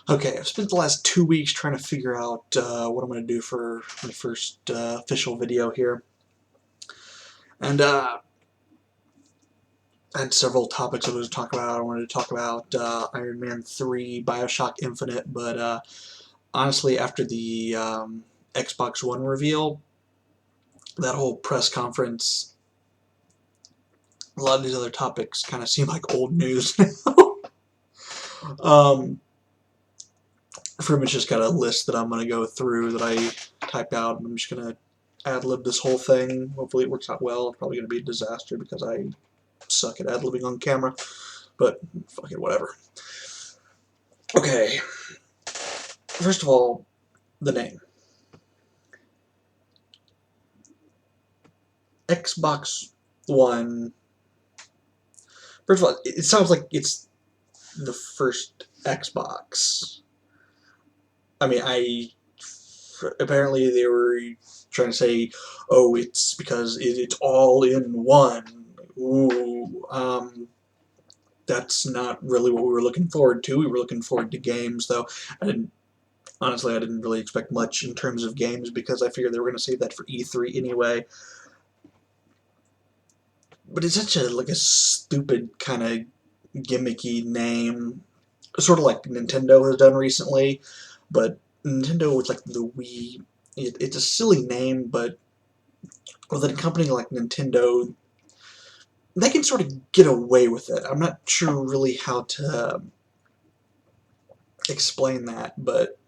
Okay, I've spent the last 2 weeks trying to figure out what I'm going to do for my first official video here. And I had several topics I was to talk about. I wanted to talk about Iron Man 3, Bioshock Infinite, but honestly, after the Xbox One reveal, that whole press conference, a lot of these other topics kind of seem like old news now. Pretty much just got a list that I'm going to go through that I typed out, and I'm just going to ad-lib this whole thing. Hopefully it works out well. It's probably going to be a disaster because I suck at ad-libbing on camera, but fuck it, whatever. Okay, first of all, the name. Xbox One. First of all, it sounds like it's the first Xbox. I mean, apparently they were trying to say, oh, it's because it's all in one. Ooh, that's not really what we were looking forward to. We were looking forward to games, though. Honestly, I didn't really expect much in terms of games because I figured they were going to save that for E3 anyway. But it's such a stupid kind of gimmicky name, sort of like Nintendo has done recently. But Nintendo with like the Wii, it's a silly name, but with a company like Nintendo, they can sort of get away with it. I'm not sure really how to explain that, but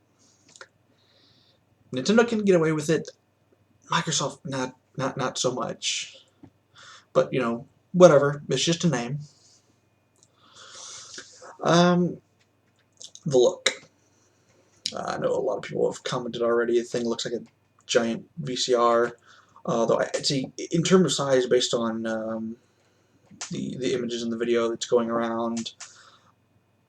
Nintendo can get away with it. Microsoft, not so much. But, whatever. It's just a name. The look. I know a lot of people have commented already. The thing looks like a giant VCR. Though I'd say, in terms of size, based on the images in the video that's going around,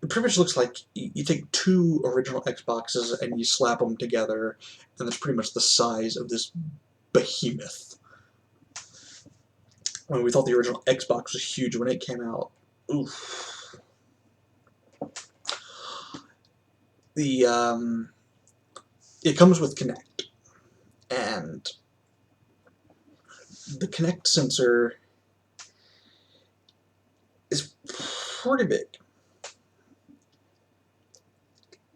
it pretty much looks like you take two original Xboxes and you slap them together, and that's pretty much the size of this behemoth. I mean, we thought the original Xbox was huge when it came out. Oof. It comes with Kinect, and the Kinect sensor is pretty big.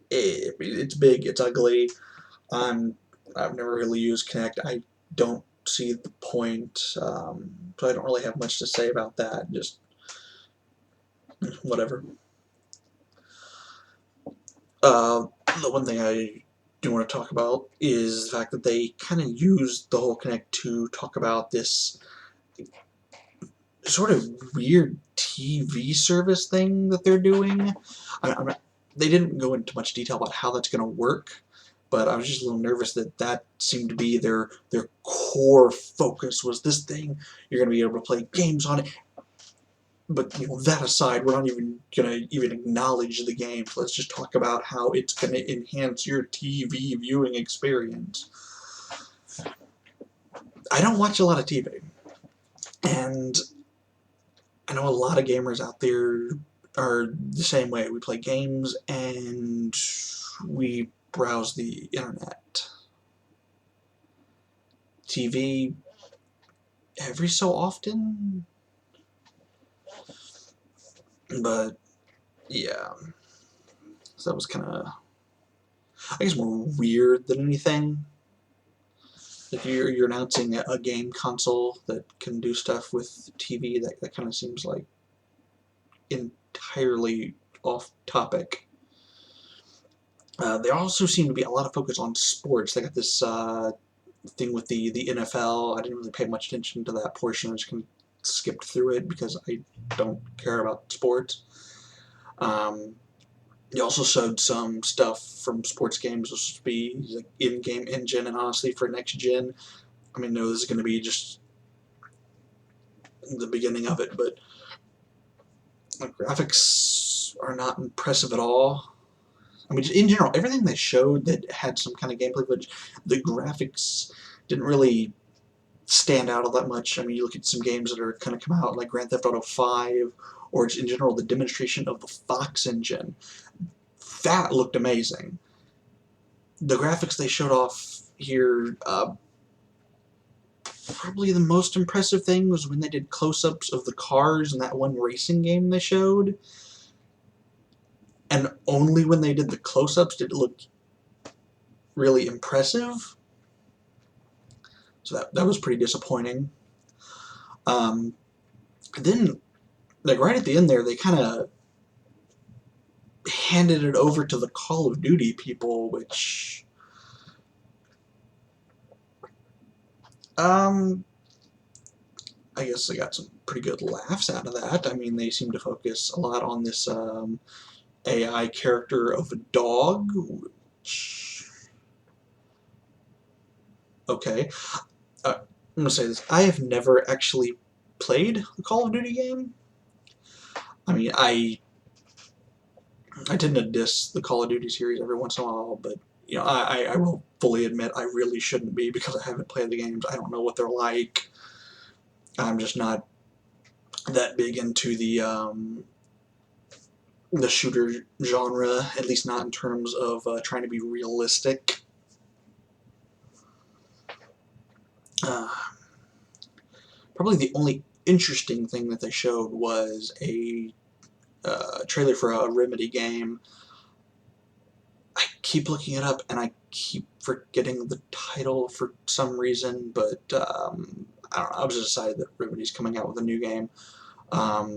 It's big, it's ugly. I've never really used Kinect. I don't see the point, so I don't really have much to say about that. Just whatever. The one thing I do want to talk about is the fact that they kind of used the whole Kinect to talk about this sort of weird TV service thing that they're doing. They didn't go into much detail about how that's going to work, but I was just a little nervous that seemed to be their core focus was this thing. You're going to be able to play games on it. But that aside, we're not even going to acknowledge the games. Let's just talk about how it's going to enhance your TV viewing experience. I don't watch a lot of TV, and I know a lot of gamers out there are the same way. We play games and we browse the internet. TV every so often, but yeah, so that was kind of, I guess, more weird than anything. If you're announcing a game console that can do stuff with TV, that kind of seems like entirely off topic. There also seem to be a lot of focus on sports. They got this thing with the NFL. I didn't really pay much attention to that portion. I just kind of skipped through it because I don't care about sports. They also showed some stuff from sports games, which would be like in-game engine, and honestly, for next gen, I mean, no, this is going to be just the beginning of it, but the graphics are not impressive at all. I mean, in general, everything they showed that had some kind of gameplay footage, the graphics didn't really stand out all that much. I mean, you look at some games that are kind of come out, like Grand Theft Auto 5, or just in general, the demonstration of the Fox engine. that looked amazing. The graphics they showed off here, probably the most impressive thing was when they did close-ups of the cars in that one racing game they showed. And only when they did the close-ups did it look really impressive. So that was pretty disappointing. Then, like right at the end there, they kind of handed it over to the Call of Duty people, which I guess I got some pretty good laughs out of that. I mean, they seem to focus a lot on this AI character of a dog, which... Okay. I'm going to say this. I have never actually played a Call of Duty game. I mean, I tend to diss the Call of Duty series every once in a while, but you know, I will fully admit I really shouldn't be because I haven't played the games. I don't know what they're like. I'm just not that big into the shooter genre, at least not in terms of trying to be realistic. Probably the only interesting thing that they showed was a trailer for a Remedy game. I keep looking it up and I keep forgetting the title for some reason, but I don't know, I was just excited that Remedy's coming out with a new game. I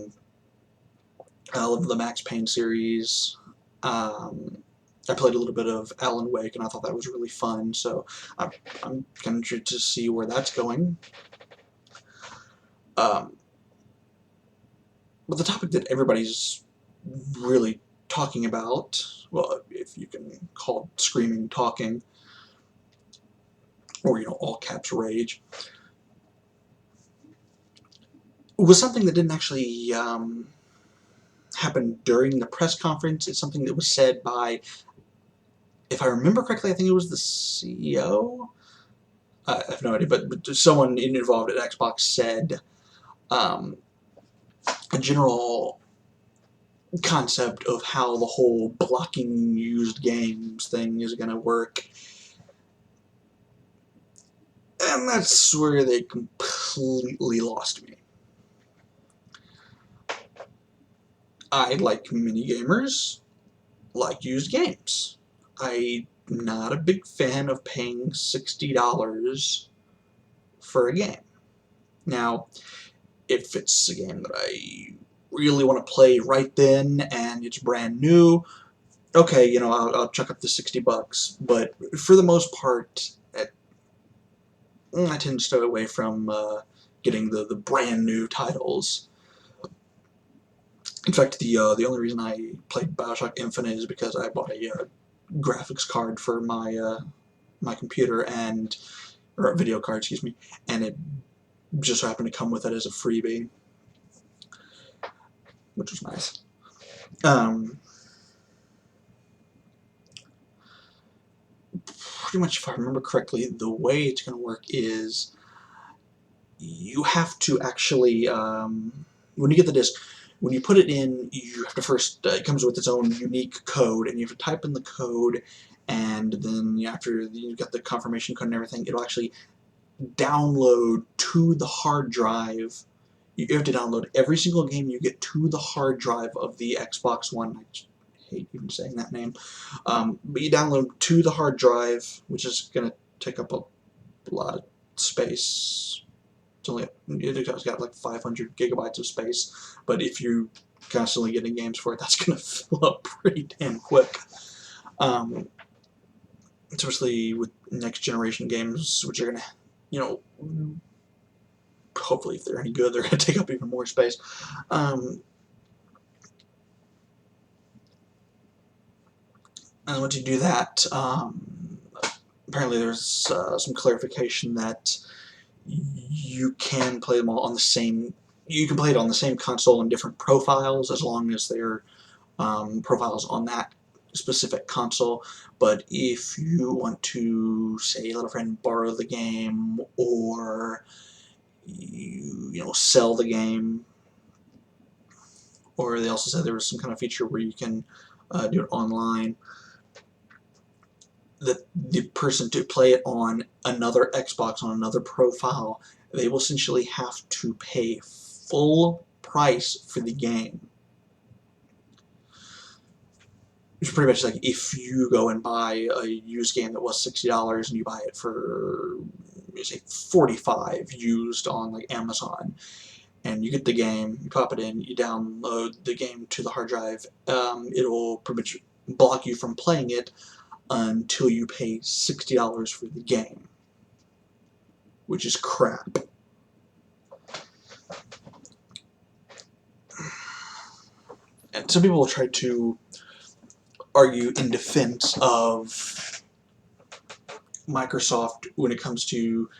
love the Max Payne series. I played a little bit of Alan Wake and I thought that was really fun, so I'm kind of interested to see where that's going. But the topic that everybody's really talking about, well, if you can call it screaming talking, or, you know, all caps rage, was something that didn't actually happen during the press conference. It's something that was said by, if I remember correctly, I think it was the CEO? I have no idea, but someone involved at Xbox said a general concept of how the whole blocking used games thing is going to work. And that's where they completely lost me. I, like many gamers, like used games. I'm not a big fan of paying $60 for a game. Now, if it's a game that I really want to play right then and it's brand new, okay, you know, I'll chuck up the $60. But for the most part, I tend to stay away from getting the brand new titles. In fact, the only reason I played Bioshock Infinite is because I bought a graphics card for my my computer, or a video card, excuse me, and it just happened to come with it as a freebie, which was nice. Pretty much, if I remember correctly, the way it's going to work is you have to actually, when you get the disc, when you put it in, you have to first, it comes with its own unique code, and you have to type in the code, and then after you've got the confirmation code and everything, it'll actually download to the hard drive. You have to download every single game you get to the hard drive of the Xbox One. I hate even saying that name. But you download to the hard drive, which is going to take up a lot of space. It's got like 500 gigabytes of space, but if you constantly getting games for it, that's going to fill up pretty damn quick. Especially with next generation games, which are going to, you know, hopefully if they're any good, they're going to take up even more space. And once you do that, apparently there's some clarification that you can play them all on the same. You can play it on the same console in different profiles as long as they're profiles on that specific console. But if you want to, say, let a friend borrow the game, or you know, sell the game, or they also said there was some kind of feature where you can do it online, that the person to play it on another Xbox, on another profile, they will essentially have to pay full price for the game. It's pretty much like if you go and buy a used game that was $60 and you buy it for, say, $45 used on like Amazon, and you get the game, you pop it in, you download the game to the hard drive, it'll pretty much block you from playing it until you pay $60 for the game, which is crap. And some people will try to argue in defense of Microsoft when it comes to,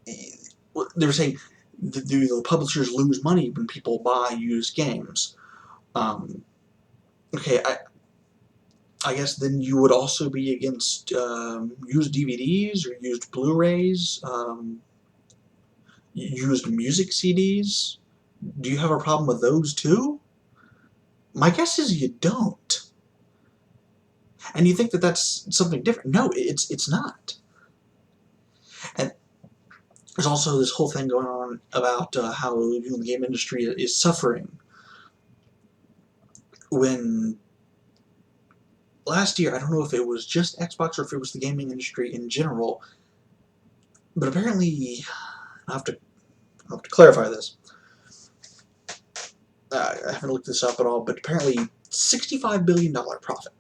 they were saying, do the publishers lose money when people buy used games? Okay, I guess then you would also be against used DVDs or used Blu-rays, used music CDs. Do you have a problem with those too? My guess is you don't. And you think that that's something different. No, it's not. And there's also this whole thing going on about how the game industry is suffering. When last year, I don't know if it was just Xbox or if it was the gaming industry in general, but apparently, I have to clarify this. I haven't looked this up at all, but apparently $65 billion profit.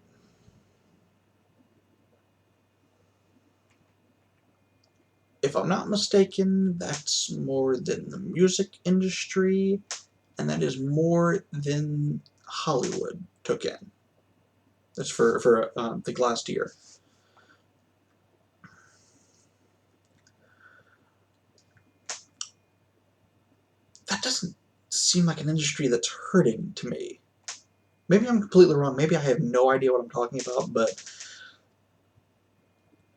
If I'm not mistaken, that's more than the music industry, and that is more than Hollywood took in. That's for I think last year. That doesn't seem like an industry that's hurting to me. Maybe I'm completely wrong. Maybe I have no idea what I'm talking about, but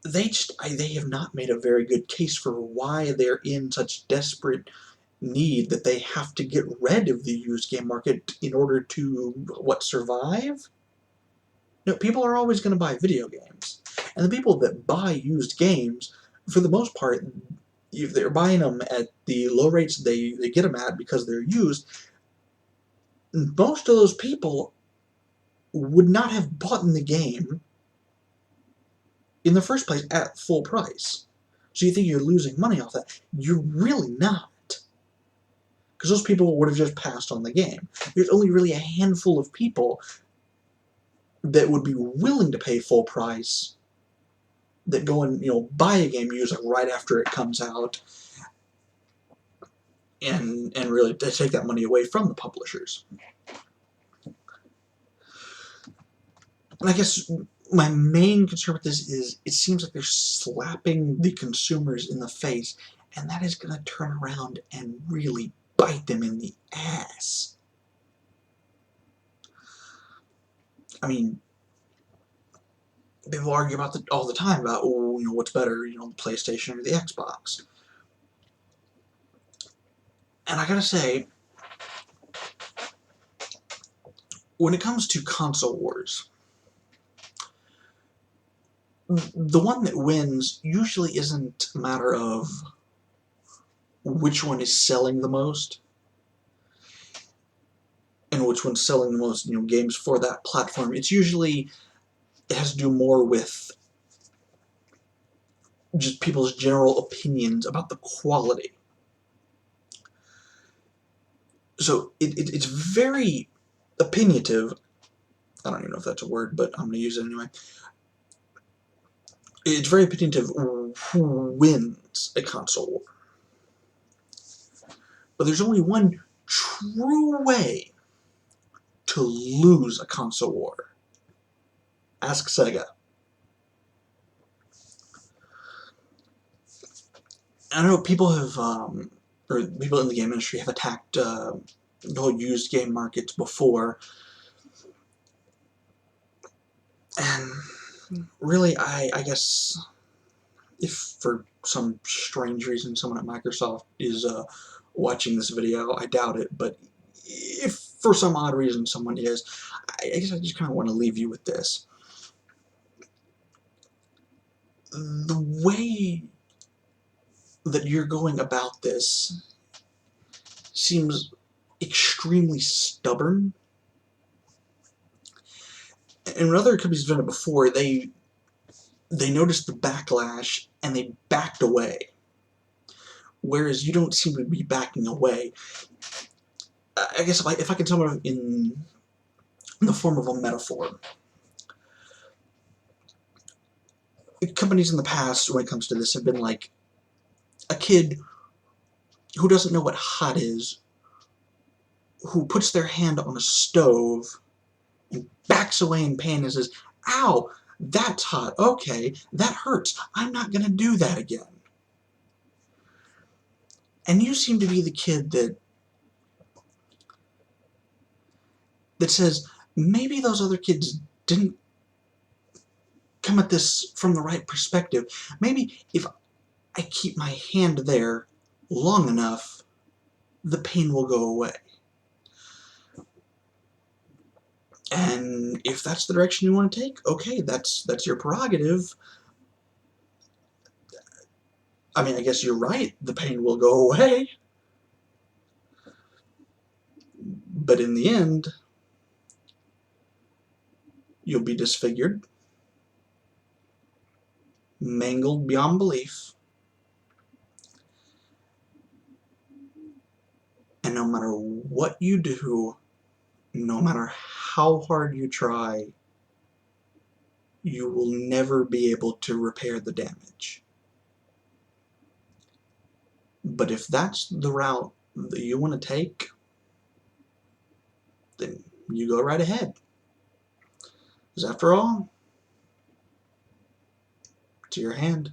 they have not made a very good case for why they're in such desperate need that they have to get rid of the used game market in order to, what, survive? No, people are always going to buy video games. And the people that buy used games, for the most part, if they're buying them at the low rates they get them at because they're used, most of those people would not have bought the game in the first place at full price. So you think you're losing money off that? You're really not. Because those people would have just passed on the game. There's only really a handful of people that would be willing to pay full price, that go and buy a game used like right after it comes out, and really take that money away from the publishers. And I guess my main concern with this is it seems like they're slapping the consumers in the face, and that is going to turn around and really bite them in the ass. I mean, people argue about all the time about, what's better, the PlayStation or the Xbox. And I gotta say, when it comes to console wars, the one that wins usually isn't a matter of which one is selling the most and which one's selling the most games for that platform. It has to do more with just people's general opinions about the quality. So it's very opinionative. I don't even know if that's a word, but I'm going to use it anyway. It's very opinionative who wins a console war. But there's only one true way to lose a console war. Ask Sega. I know people have, or people in the game industry have attacked the whole used game markets before. And really, I guess, if for some strange reason someone at Microsoft is watching this video, I doubt it, but if for some odd reason someone is, I guess I just kind of want to leave you with this. The way that you're going about this seems extremely stubborn. And when other companies have done it before, they noticed the backlash and they backed away. Whereas you don't seem to be backing away. I guess if I can tell it in the form of a metaphor. Companies in the past, when it comes to this, have been like a kid who doesn't know what hot is, who puts their hand on a stove and backs away in pain and says, "Ow, that's hot. Okay, that hurts. I'm not going to do that again." And you seem to be the kid that says, maybe those other kids didn't come at this from the right perspective. Maybe if I keep my hand there long enough, the pain will go away. And if that's the direction you want to take, okay, that's your prerogative. I mean, I guess you're right, the pain will go away. But in the end, you'll be disfigured, mangled beyond belief, and no matter what you do, no matter how hard you try, you will never be able to repair the damage. But if that's the route that you want to take, then you go right ahead. Because after all, it's your hand.